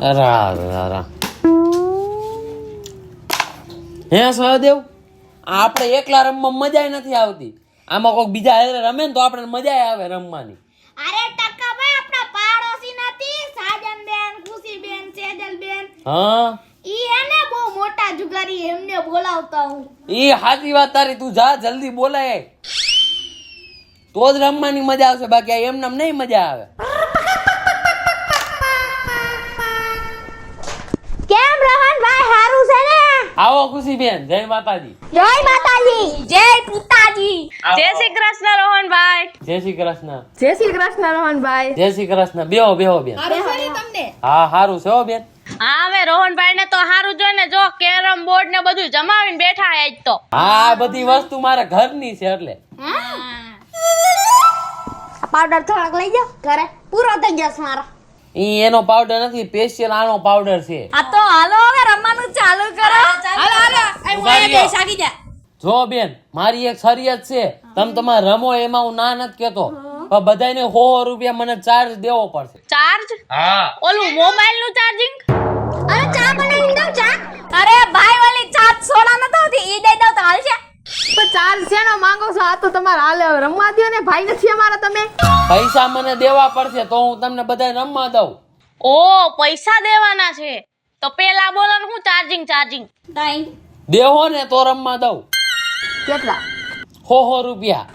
અરા હે સહદેવ, આપણે એકલા રમવા મજા નથી આવતી. આમાં કોઈક બીજા હારે રમે ને તો આપણે મજા આવે રમવાની. અરે ટક્કા ભાઈ, આપણા પાડોશી નથી સાજન બેન, ખુશી બેન, સેજલ બેન? હા, ઈ એને બહુ મોટા જુગારી, એમને બોલાવતા હું. ઈ સાચી વાત તારી. તું જા જલ્દી બોલાય તો જ રમવાની મજા આવશે, બાકી એમને નહીં મજા આવે. કેમ રોહનભાઈ, હારું છે ને? આવો ખુશી બેન, જય માતાજી. જય માતાજી, જય પિતાજી. જય શ્રી કૃષ્ણ રોહનભાઈ. જય શ્રી કૃષ્ણ. જય શ્રી કૃષ્ણ રોહનભાઈ. જય શ્રી કૃષ્ણ. બેહો બેહો બેન. તમને હા સારું છે હો બેન. હા, હવે રોહનભાઈ ને તો સારું જોઈને જો કેરમ બોર્ડ ને બધું જમાવીને બેઠા આજ તો. હા, આ બધી વસ્તુ મારા ઘરની છે એટલે. પાવડર થોડાક લઈ જાઓ, ઘરે પૂરો થઈ જશે મારો. ઈ એનો પાવડર નથી, સ્પેશિયલ આનો પાવડર છે. આ તો હાલો હવે રમવાનું ચાલુ કરો. હાલો હાલો, ઉભા રહ્યો. જો બેન, મારી એક શરિયત છે, તમે તમારે રમો એમાં હું ના નથી કેતો, પણ બધાને 100 રૂપિયા મને ચાર્જ દેવો પડશે. ચાર્જ? હા. ઓલું મોબાઈલ નું ચાર્જિંગ? અરે ચા બનાવી દઉં, ચા. અરે ભાઈ, ઓલી ચાર્જ સોડા નતો હોતી, ઈ દઈ દઉં તો હાલશે? પણ ચાર્જ શેનો માંગો છો? આ તો તમારે હાલે, હવે રમવા દ્યો ને. ભાઈ નથી અમારા તમે. પૈસા મને દેવા પડશે તો હું તમને બધાને રમવા દઉં. ઓ, પૈસા દેવાના છે તો પેલા બોલો ને, હું ચાર્જિંગ ચાર્જિંગ દેવો ને તો રમવા દઉં. કેટલા? 100 રૂપિયા.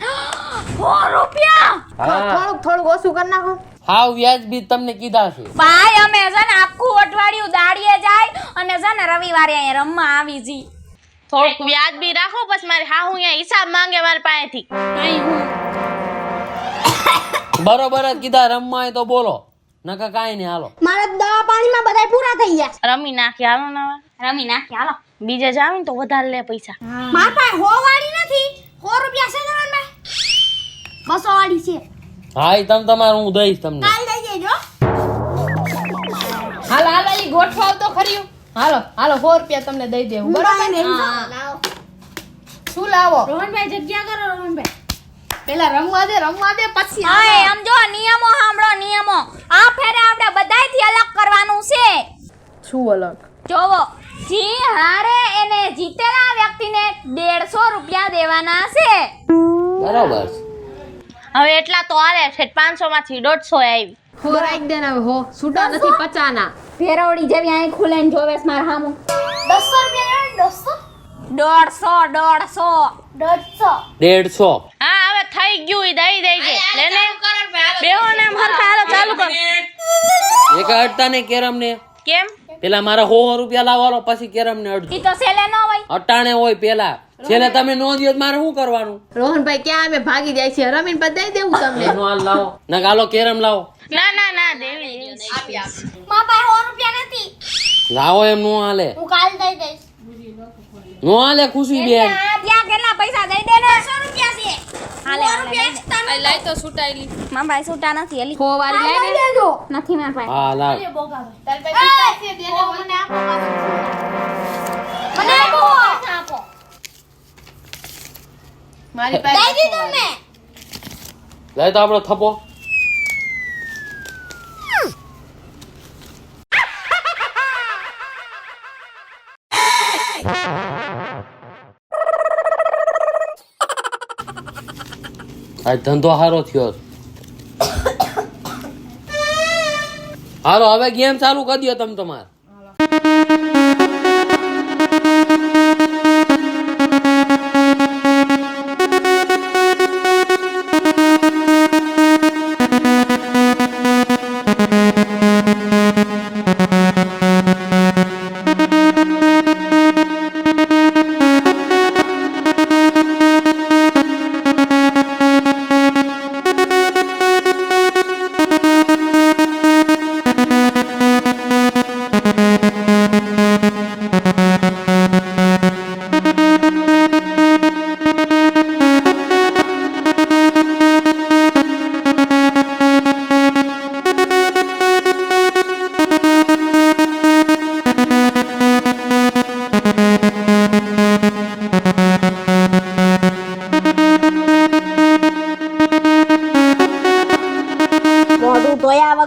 100 રૂપિયા? હા, થોડુંક ઓછું કરી નાખો. હાવ વ્યાજબી તમને કીધા છે. ભાઈ, અમે છે ને આખું અઠવાડિયું દાડીએ જાય અને છે ને રવિવારે અહીંયા રમવા આવી જી. થોડુંક વ્યાજબી રાખો, પછી મારી હાહુ અહીંયા હિસાબ માંગે મારી પાસેથી. બરોબર જ કીધા. રમવા હોય તો બોલો, નકર કાંઈ નહીં. હાલો, મારા દવા પાણીમાં બધાય પૂરા થઈ ગયા. રમી નાખી, હાલો ને હવે. રમી નાખી, હાલો. બીજે જાવ ને તો વધારે લે પૈસા. માર પાસે 100 વાળી નથી, 100 રૂપિયા છે તમારે? 200 વાળી છે. હા, ઈ તમે તમારું હું દઈશ તમને. કાલ દઈ દેજો. હાલો હાલો, ઈ ગોઠવાવ તો ખરી. હાલો હાલો, 100 રૂપિયા તમને દઈ દેવું. બરોબર ને? લાવો. શું લાવો? રોહનભાઈ જગ્યા કરો, રોહનભાઈ. પેલા રમવા દે પછી. હા, આમ જો નિયમો સાંભળો, નિયમો. આ ફેરે આપણે બધાયથી અલગ કરવાનું છે. શું અલગ? જોવો, જી હારે એને જીતેલા વ્યક્તિને 150 રૂપિયા દેવાના છે. બરોબર. હવે એટલા તો હાલે છે, 500 માંથી 150 આવી. હો રાખ દે ને હવે. હો છૂટા નથી 50 ના. ફેરવડી જેવી આંખ ખુલે ને જોવેસ માર હામું. 200 રૂપિયા લેવાનું, 150. 150. હા, હવે થઈ ગયું, ઈ દઈ દેજે. લેને બેહો ને હરખા, હાલો ચાલુ કર. એક અડતા ને કેરમ ને. કેમ? પેલા મારા 100 રૂપિયા લાવવાનો, પછી કેરમ ને ઈ અડધું. તો સેલે ન હોય. અટાણે હોય પેલા, છેલ્લે તમે નો દિયો તો મારે શું કરવાનું? રોહનભાઈ ક્યાં અમે ભાગી જાય છે? રમીને પછી દઈ દેવું તમને. એનો હાલ લાવો. ના ગાલો કેરમ લાવો. ના ના ના, દેવી. માર પાસે 100 રૂપિયા નથી, લાવો, એમ નો હાલે. હું કાલ દઈ દઈશ. નો હાલે ખુશી બેન. ત્યાં કેટલા પૈસા દઈ દે ને. 200 રૂપિયા છે. હાલે, 100 હાલે, રૂપિયા extra નથી. લઈ તો છૂટાયેલી. મારા ભાઈ છૂટા નથી, હલી. 100 વાળી કાલ લઈ દઈ ને. દેજો. નથી મારા ભાઈ. હા લાવ. મને આપો પાછું. આપો. મારી દઈ પાસે દીધું મેં. લઈ તો આપણો થપ્પો. આ ધંધો હારો થયો. હાલો, હવે ગેમ ચાલુ કરી દો તમે તમારે.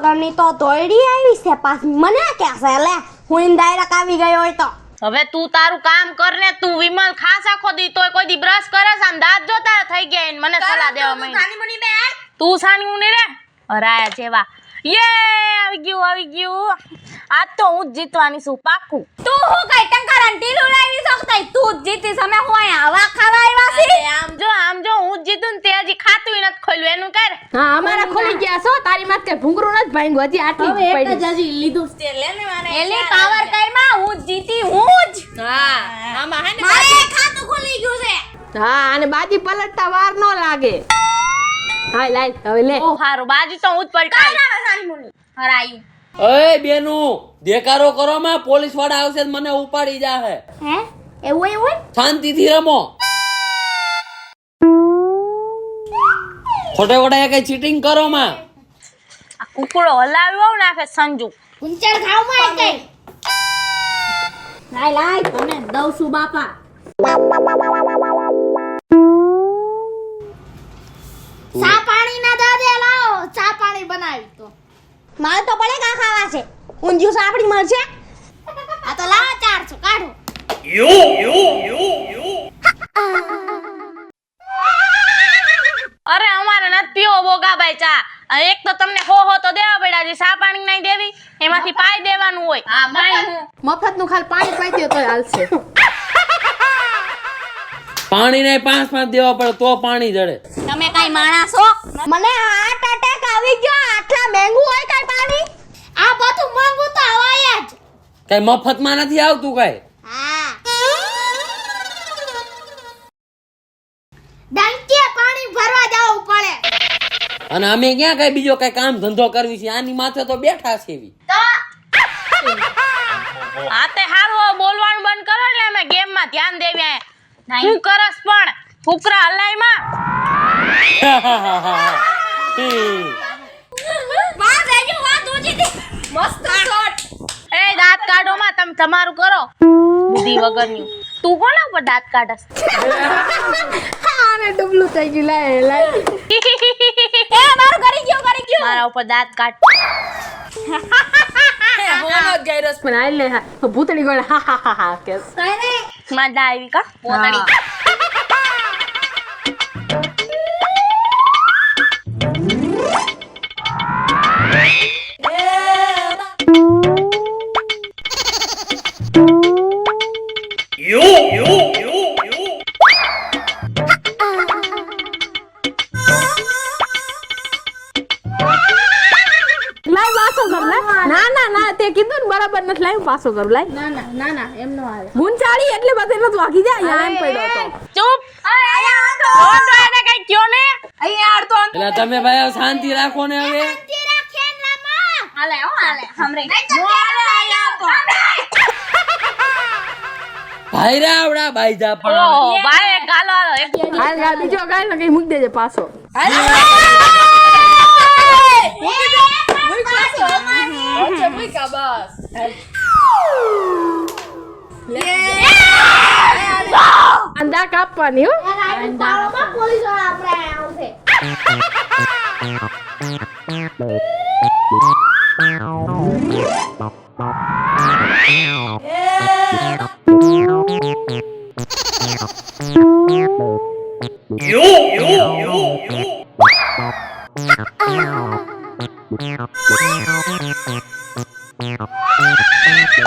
વગરની તો દોડી આવી છે પાછી મને કહેશે લે હું ડાયરેક્ટ આવી ગયો હોય તો હવે તું તારું કામ કર ને. તું વિમલ ખાસ આખો દી તોય કોઈ દી બ્રશ કરે છે આમ દાંત જોતા થઈ ગયા એને મને સલાહ દેવા માંડી. તું સાની મુની રે હરાયા જેવા. યે આવી ગયું. આજ તો હું જ જીતવાની છું પાક્કું. તું હું કઈ ટંકારા ઢીલું લાવી શકતા તું જ જીતી અમે હોય હવા ખાવા આવ્યા છે આમ જો હું જ જીતું ને તે હજી ખાતું નથી ખોલ્યું એનું કર. હા અમારા ખોલી ગયા છો તારી માથે કઈ ભૂંગરું નથી ભાંગ્યું હજી આટલી જ પડી એલી પાવર કરમાં હું જ જીતી હું જ હા આમાં હે ને મારે ખાતું ખુલી ગયું છે હા અને બાજી પલટતા વાર ન લાગે હા લાઈ હવે લે બહુ સારું બાજી તો હું જ પલટાવી હરાયું. ઓય બેનું દેકારો કરો માં પોલીસ વાળા આવશે તો મને ઉપાડી જાહે. હે એવું શાંતિથી રમો. ખોટે ખોટા કઈ ચીટિંગ કરો માં. આ કુકડો હલાવ્યો નાખે સંજુ. ઊંચર ખાવ માં કઈ લાઈ તમે દઉં છું બાપા ચા પાણી ના દાદે લાવો ચા પાણી બનાવી તો મારે તો પડે કા ખાવા છે ઊંધિયું સાપડી મળશે આ તો લાવો 400 કાઢો અરે અમારે નથી પીવો બોગાભાઈ ચા. અને એક તો તમને હો તો દેવા પડ્યા છે સા પાણી નહીં દેવી એમાંથી પાઈ દેવાનું હોય. હા પાઈ હું મફત નું ખાલી પાણી પાઈ દે તોય હાલશે પાણી ને 5 દેવા પડે તો પાણી જડે. તમે કઈ માણસ છો મને હાર્ટ અટેક આવી ગયો આટલા મહેંગું હોય કઈ પાણી આ બધું મોંઘું તો હોય જ કઈ મફત માં નથી આવતું કઈ. હા ડંકે પાણી ભરવા જવું પડે અને અમે ક્યાં કઈ બીજો કઈ કામ ધંધો કરવી છે આની માથે તો બેઠા છે એવી. આ તે હારું બોલવાનું બંધ કરો એટલે અમે ગેમ માં ધ્યાન દેવી. હું કરસ પણ ફુકરા હલાઈમાં વાહ રેજુ વાહ દૂજી દી મસ્ત શોટ એ દાંત કાઢો માં તમે તમારું કરો બુદ્ધિ વગરની. તું કોના ઉપર દાંત કાઢસ? આને ડબલું થઈ ગયું લાય એ મારું કરી ગયો મારા ઉપર દાંત કાઢ. હોનો ગૈરસ પણ આઈ લે ભૂતડી ગોળ હા હા હા હા કેસ કઈ ને માં આવી કા પોતડી. લાઈ પાછો કર લાઈ ના તે કીધું ને બરાબર નથી લાઈ પાછો કર લાઈ ના એમ નો આવે ગુંચાળી એટલે બધે ન વાગી જાય યાર એમ પડ્યો તો ચૂપ. ઓંડો એને કઈ કયો ને. અહીંયા આડતો એટલે તમે ભાઈ હવે શાંતિ રાખો ને હવે. તેરા ખેન લામા હાલે હમરે ભાઈ રે આવડા ભાઈ જા પણ. ઓહો ભાઈ એક ગાલો હાલો એક હાલ બીજો ગાય ને કઈ મૂકી દેજે પાછો અંદા કાપવાની હો પોલીસ વાળા આપણે આવશે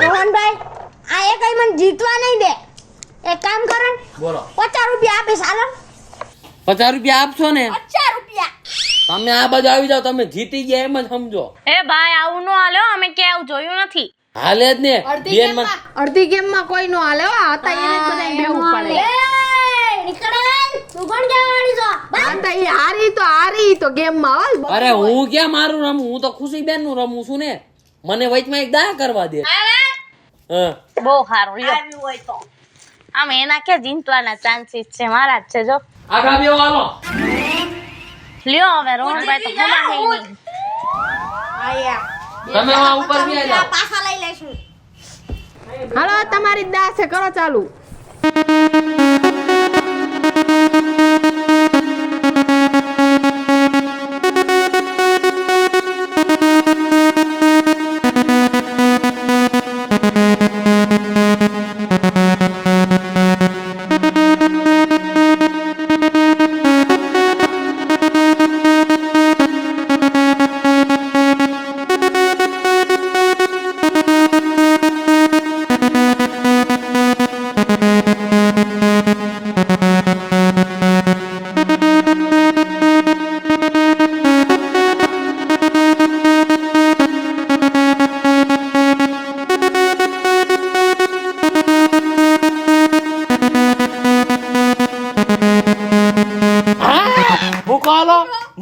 રોહનભાઈ આ એ કઈ મને જીતવા નહીં દે એક કામ કરો ને બોલો 50 રૂપિયા આપીશ હાલો 50 રૂપિયા આપશો ને 50 રૂપિયા તમે આ બાજુ આવી જાવ તમે જીતી ગયા એમ જ સમજો. એ ભાઈ આવું નો હાલ્યો અમે ક્યાં જોયું નથી. હાલે જ ને બેન માં અડધી ગેમ માં કોઈ નો હાલે હો હતા એને બધા બેવું પડે તું કોણ જવાની છો હતા એ હારી તો ગેમ માં હો અરે હું ક્યાં મારું રમું હું તો ખુશી બેન નું રમું છું ને મને વચમાં એક દા કરવા દે. હા બહુ સારું લ્યો આમ એના કે જીતવાના ચાન્સીસ છે મારા જ છે જો. આગા બેવો હાલો. લ્યો હવે રોહનભાઈ તો ખબર નહીં. તમે આ ઉપર બી જાઓ. પાછા લઈ લેશું હાલો તમારી દાસે કરો ચાલુ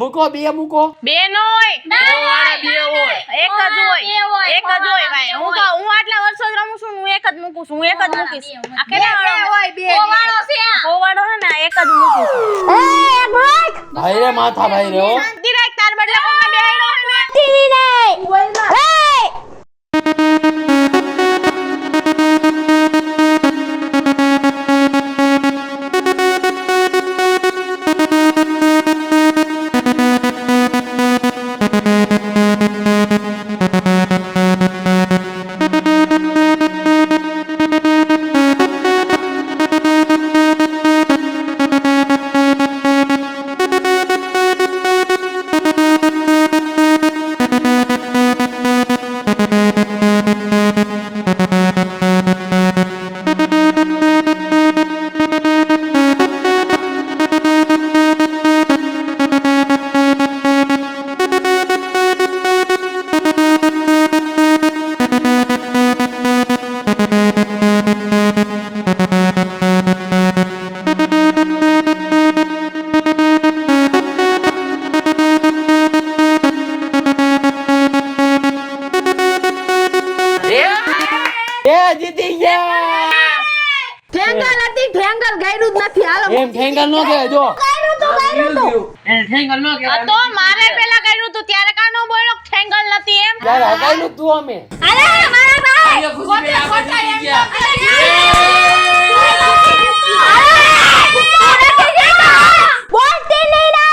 મૂકો બે મૂકો બે નો હોય વાળા બે હોય એક જ હોય એક જ હોય ભાઈ હું આટલા વર્ષો જ રમું છું હું એક જ મૂકું છું હું એક જ મૂકીશ આ કેટલા વાળો હોય બે વાળો છે ઓ વાળો હે ને એક જ મૂકું છું એક મિનિટ ભાઈ રે માથા ભાઈ રે હો શાંતિ રાખ તાર બદલે કોકને બેહાડ્યો હે ને ટીવી નહીં એ જીતી ગયા ઠેંગલ હતી ઠેંગલ ગાયરું જ નથી હાલો એમ ઠેંગલ નો કે જો એને ઠેંગલ નો કે તો મારે પેલા કર્યું તું ત્યારે કાનો બોલ્યો ઠેંગલ નથી એમ યાર હગાઈલું તું અમે અરે મારા ભાઈ ખુશી જીતી ગયા બોલતી નહીં રે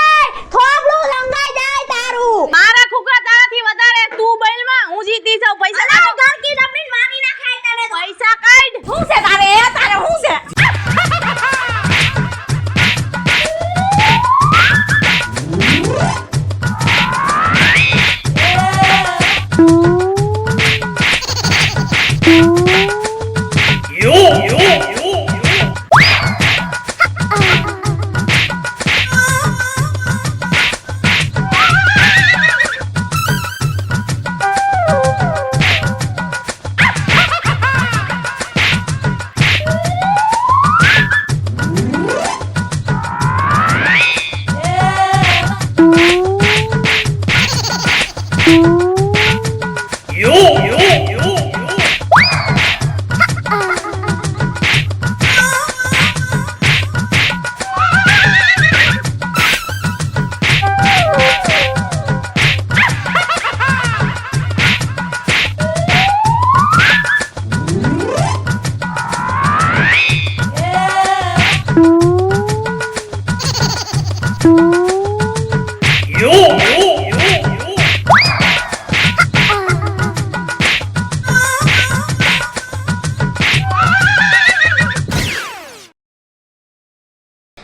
થોબલું લંગાઈ જાય તારું મારા ખુકરા તારાથી વધારે તું બૈલમાં હું જીતી જાઉં પૈસા અરે ગરકી ડબડીને મારી નાખાય તને તો. પૈસા કાઢ શું છે તારે શું છે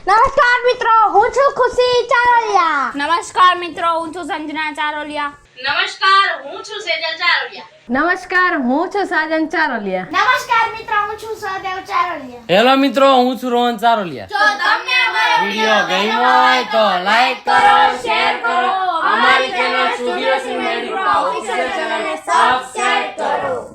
નમસ્કાર મિત્રો હું છું ખુશી ચારોલિયા નમસ્કાર મિત્રો હું છું સંજના ચારોલિયા નમસ્કાર હું છું સેજલ ચારોલિયા નમસ્કાર હું છું સાજન ચારોલિયા નમસ્કાર મિત્રો હું છું સહદેવ ચારોલિયા હેલો મિત્રો હું છું રોહન ચારોલિયા જો તમને અમારો વિડિયો ગમ્યો હોય તો લાઈક કરો શેર કરો અમારી ચેનલ સ્ટુડિયો સિનેમેટિક ઓફિશિયલ ચેનલને સબસ્ક્રાઇબ કરો